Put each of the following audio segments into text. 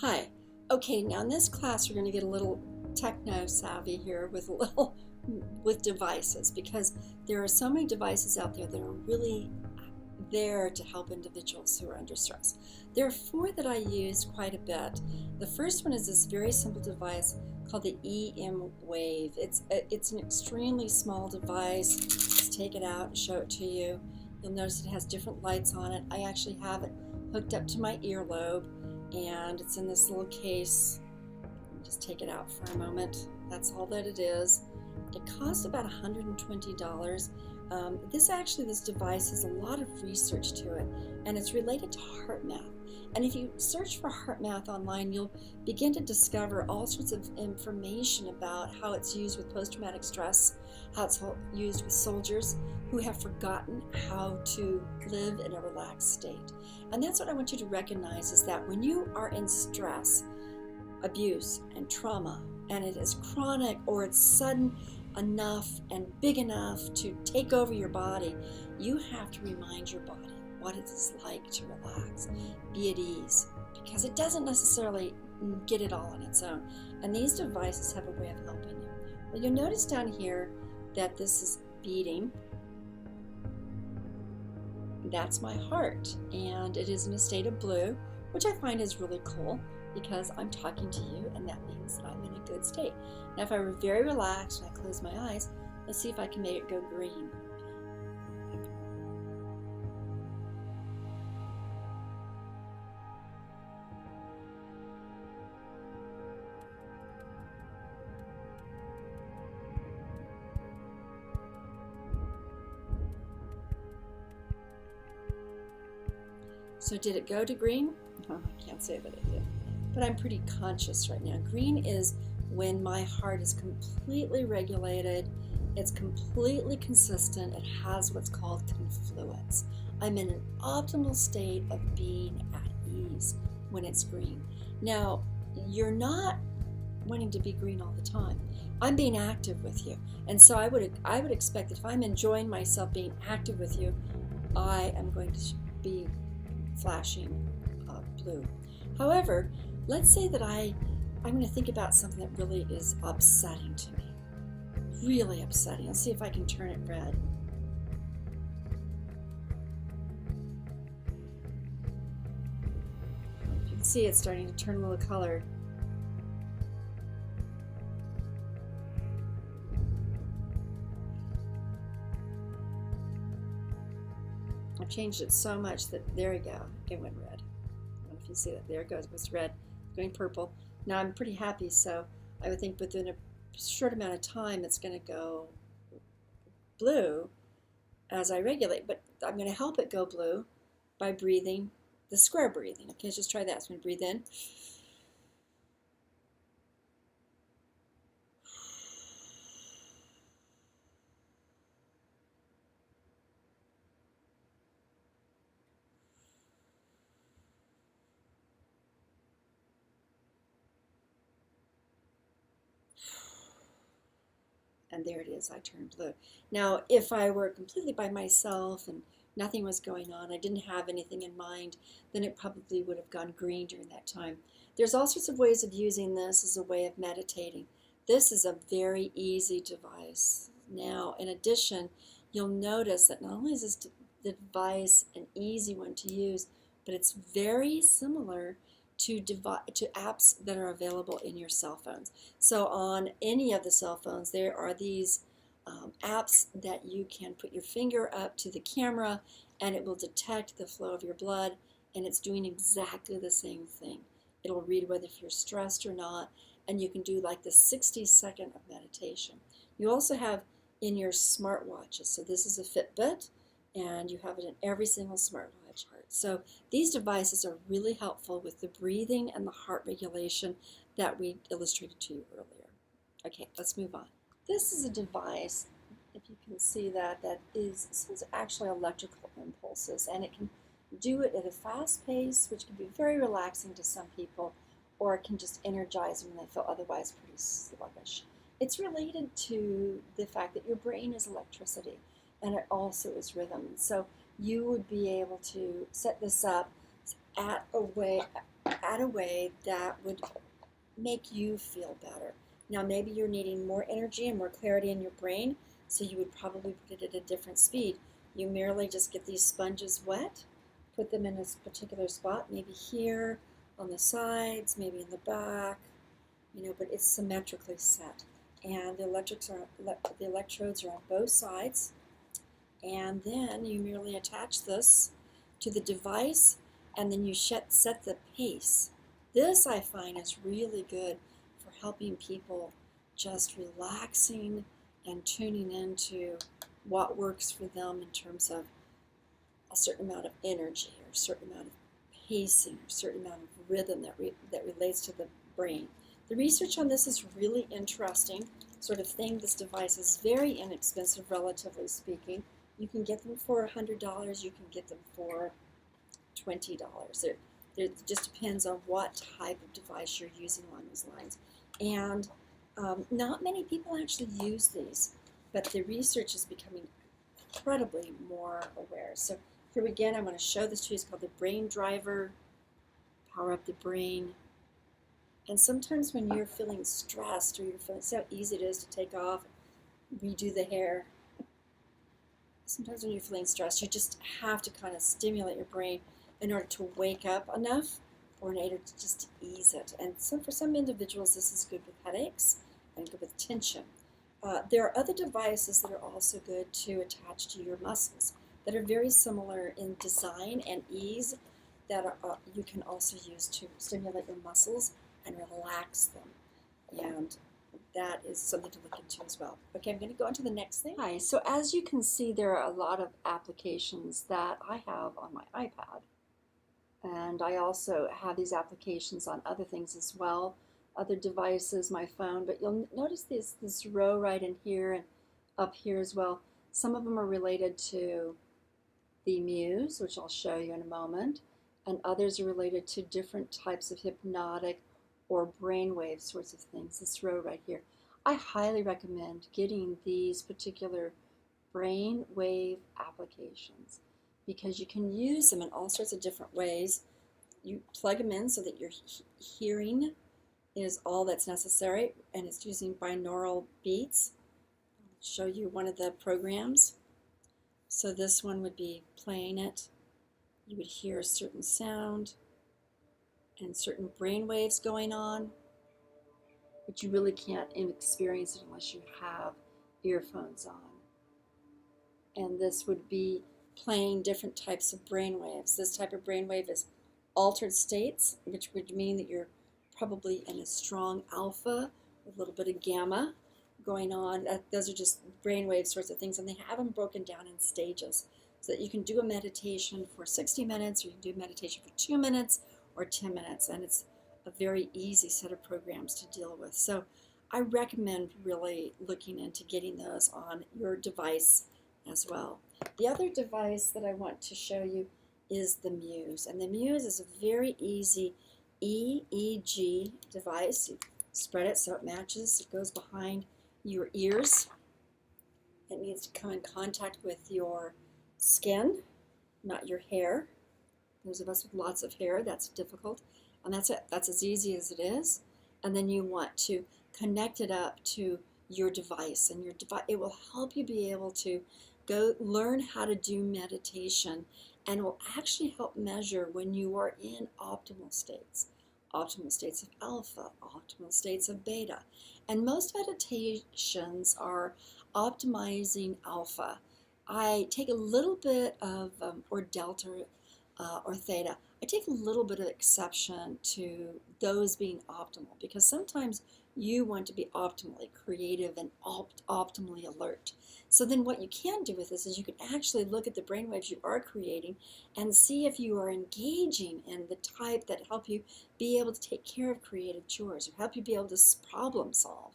Hi. Okay, now in this class we're going to get a little techno savvy here with devices, because there are so many devices out there that are really there to help individuals who are under stress. There are four that I use quite a bit. The first one is this very simple device called the EM Wave. It's an extremely small device. Let's take it out and show it to you. You'll notice it has different lights on it. I actually have it hooked up to my earlobe, and it's in this little case. Just take it out for a moment. That's all that it is. It costs about $120. This device has a lot of research to it, and it's related to HeartMath. And if you search for HeartMath online, you'll begin to discover all sorts of information about how it's used with post-traumatic stress, how it's used with soldiers who have forgotten how to live in a relaxed state. And that's what I want you to recognize, is that when you are in stress, abuse, and trauma, and it is chronic or it's sudden enough and big enough to take over your body, you have to remind your body what it is like to relax, be at ease, because it doesn't necessarily get it all on its own. And these devices have a way of helping you. Well, you'll notice down here that this is beating. That's my heart, and it is in a state of blue, which I find is really cool, because I'm talking to you, and that means that I'm in a good state. Now, if I were very relaxed and I close my eyes, let's see if I can make it go green. So did it go to green? Oh, I can't say that it did, but I'm pretty conscious right now. Green is when my heart is completely regulated, it's completely consistent, it has what's called confluence. I'm in an optimal state of being at ease when it's green. Now, you're not wanting to be green all the time. I'm being active with you, and so I would expect that if I'm enjoying myself being active with you, I am going to be flashing blue. However, let's say that I'm going to think about something that really is upsetting to me. Really upsetting. Let's see if I can turn it red. You can see it's starting to turn a little colored. I've changed it so much that there we go. It went red. I don't know if you see that. There it goes. It was red, going purple. Now I'm pretty happy, so I would think within a short amount of time it's going to go blue as I regulate. But I'm going to help it go blue by breathing the square breathing. Okay, let's just try that. So I'm going to breathe in. And there it is, I turned blue. Now, if I were completely by myself and nothing was going on, I didn't have anything in mind, then it probably would have gone green during that time. There's all sorts of ways of using this as a way of meditating. This is a very easy device. Now, in addition, you'll notice that not only is this device an easy one to use, but it's very similar to apps that are available in your cell phones. So on any of the cell phones, there are these apps that you can put your finger up to the camera, and it will detect the flow of your blood, and it's doing exactly the same thing. It'll read whether you're stressed or not, and you can do like the 60-second of meditation. You also have in your smartwatches. So this is a Fitbit, and you have it in every single smartwatch. So these devices are really helpful with the breathing and the heart regulation that we illustrated to you earlier. Okay, let's move on. This is a device, if you can see that, this is actually electrical impulses, and it can do it at a fast pace, which can be very relaxing to some people, or it can just energize them when they feel otherwise pretty sluggish. It's related to the fact that your brain is electricity, and it also is rhythm. So you would be able to set this up at a way at a way that would make you feel better. Now, maybe you're needing more energy and more clarity in your brain, so you would probably put it at a different speed. You merely just get these sponges wet, put them in a particular spot, maybe here on the sides, maybe in the back, but it's symmetrically set. And the electrodes are on both sides. And then you merely attach this to the device, and then you set the pace. This, I find, is really good for helping people just relaxing and tuning into what works for them in terms of a certain amount of energy or a certain amount of pacing or a certain amount of rhythm that relates to the brain. The research on this is really interesting sort of thing. This device is very inexpensive, relatively speaking. You can get them for $100. You can get them for $20. It just depends on what type of device you're using along these lines. And not many people actually use these, but the research is becoming incredibly more aware. So here again, I want to show this to you. It's called the Brain Driver. Power up the brain. And sometimes when you're feeling stressed or you're feeling so easy it is to take off, redo the hair. Sometimes when you're feeling stressed, you just have to kind of stimulate your brain in order to wake up enough or in order to just ease it. And for some individuals, this is good with headaches and good with tension. There are other devices that are also good to attach to your muscles that are very similar in design and ease that you can also use to stimulate your muscles and relax them. And that is something to look into as well. Okay, I'm going to go on to the next thing. Hi, so as you can see, there are a lot of applications that I have on my iPad. And I also have these applications on other things as well, other devices, my phone. But you'll notice this row right in here and up here as well. Some of them are related to the Muse, which I'll show you in a moment, and others are related to different types of hypnotic or brainwave sorts of things, this row right here. I highly recommend getting these particular brainwave applications because you can use them in all sorts of different ways. You plug them in so that your hearing is all that's necessary, and it's using Binaural Beats. I'll show you one of the programs. So this one would be playing it. You would hear a certain sound and certain brain waves going on, but you really can't experience it unless you have earphones on. And this would be playing different types of brain waves. This type of brain wave is altered states, which would mean that you're probably in a strong alpha with a little bit of gamma going on. Those are just brainwave sorts of things, and they have them broken down in stages so that you can do a meditation for 60 minutes, or you can do meditation for 2 minutes or 10 minutes, and it's a very easy set of programs to deal with. So I recommend really looking into getting those on your device as well. The other device that I want to show you is the Muse, and the Muse is a very easy EEG device. You spread it so it matches, it goes behind your ears. It needs to come in contact with your skin, not your hair. Those of us with lots of hair, that's difficult. And that's it. That's as easy as it is. And then you want to connect it up to your device. And it will help you be able to go learn how to do meditation, and will actually help measure when you are in optimal states of alpha, optimal states of beta. And most meditations are optimizing alpha. I take a little bit of, or delta or theta, I take a little bit of exception to those being optimal, because sometimes you want to be optimally creative and optimally alert. So then what you can do with this is you can actually look at the brainwaves you are creating and see if you are engaging in the type that help you be able to take care of creative chores, or help you be able to problem solve.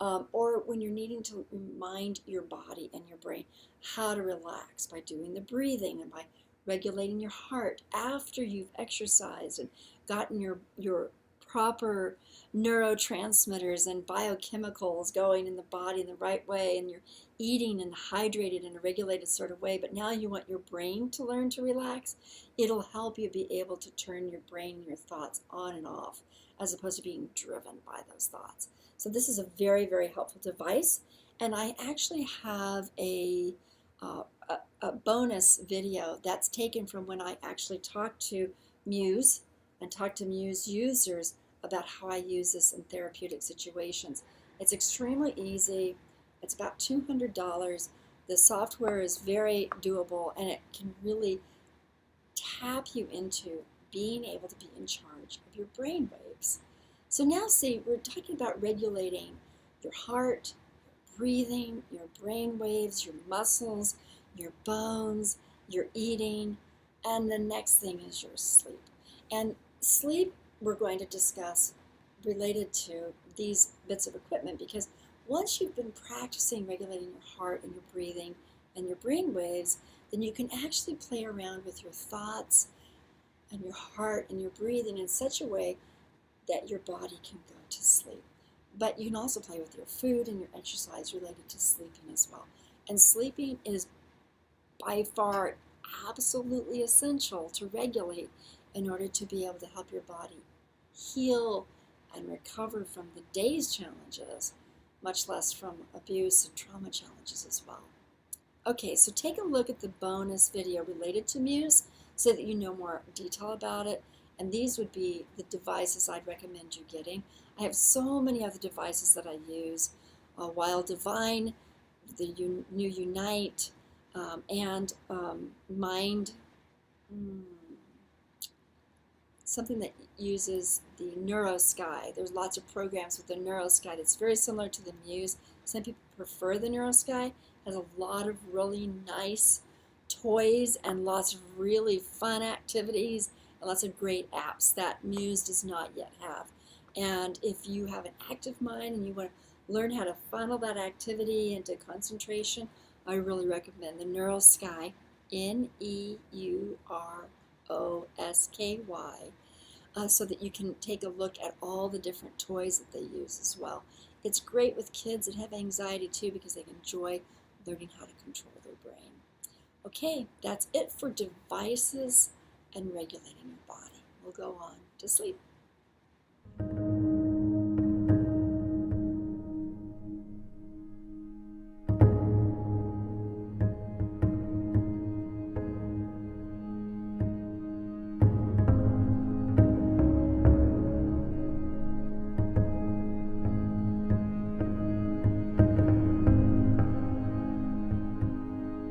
Or when you're needing to remind your body and your brain how to relax by doing the breathing and by regulating your heart after you've exercised and gotten your proper neurotransmitters and biochemicals going in the body in the right way, and you're eating and hydrated in a regulated sort of way, but now you want your brain to learn to relax, it'll help you be able to turn your brain and your thoughts on and off as opposed to being driven by those thoughts. So this is a very, very helpful device, and I actually have a bonus video that's taken from when I actually talked to Muse and talked to Muse users about how I use this in therapeutic situations. It's extremely easy. It's about $200. The software is very doable, and it can really tap you into being able to be in charge of your brain waves. So now see, we're talking about regulating your heart, your breathing, your brain waves, your muscles, your bones, your eating, and the next thing is your sleep. And sleep we're going to discuss related to these bits of equipment, because once you've been practicing regulating your heart and your breathing and your brain waves, then you can actually play around with your thoughts and your heart and your breathing in such a way that your body can go to sleep. But you can also play with your food and your exercise related to sleeping as well. And sleeping is by far absolutely essential to regulate in order to be able to help your body heal and recover from the day's challenges, much less from abuse and trauma challenges as well. Okay, so take a look at the bonus video related to Muse so that you know more detail about it. And these would be the devices I'd recommend you getting. I have so many other devices that I use. Wild Divine, the new Unite, and Mind, something that uses the NeuroSky. There's lots of programs with the NeuroSky that's very similar to the Muse. Some people prefer the NeuroSky. It has a lot of really nice toys and lots of really fun activities and lots of great apps that Muse does not yet have. And if you have an active mind and you want to learn how to funnel that activity into concentration, I really recommend the NeuroSky, NeuroSky, so that you can take a look at all the different toys that they use as well. It's great with kids that have anxiety too, because they enjoy learning how to control their brain. Okay, that's it for devices and regulating your body. We'll go on to sleep.